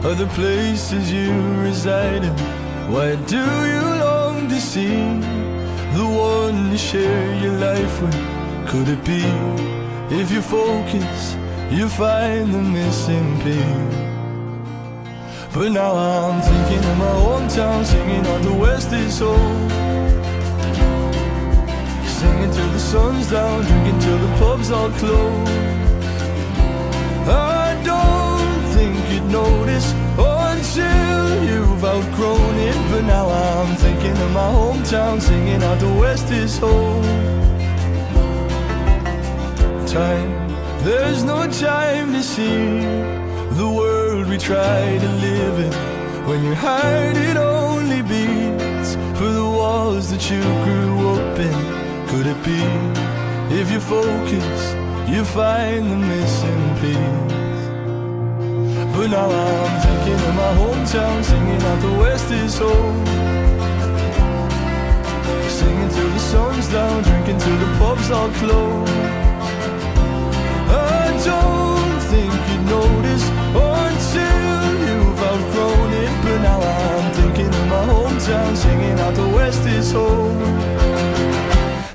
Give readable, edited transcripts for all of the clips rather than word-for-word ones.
of the places you reside in? Why do you long to see the one to share your life with? Could it be, if you focus, you find the missing piece? But now I'm thinking of my hometown, singing on the west is home. Singing till the sun's down, drinking till the pubs all close. I don't think you'd notice until you've outgrown it. But now I'm thinking of my hometown, singing out the west is home. Time, there's no time to see the world we try to live in. When your heart it only beats for the walls that you grew up in. Could it be, if you focus, you find the missing piece? But now I'm thinking of my hometown, singing out the west is home. Singing till the sun's down, drinking till the pubs all close. I don't think you'd notice until you've outgrown it. But now I'm thinking of my hometown, singing out the west is home.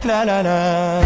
Na na na.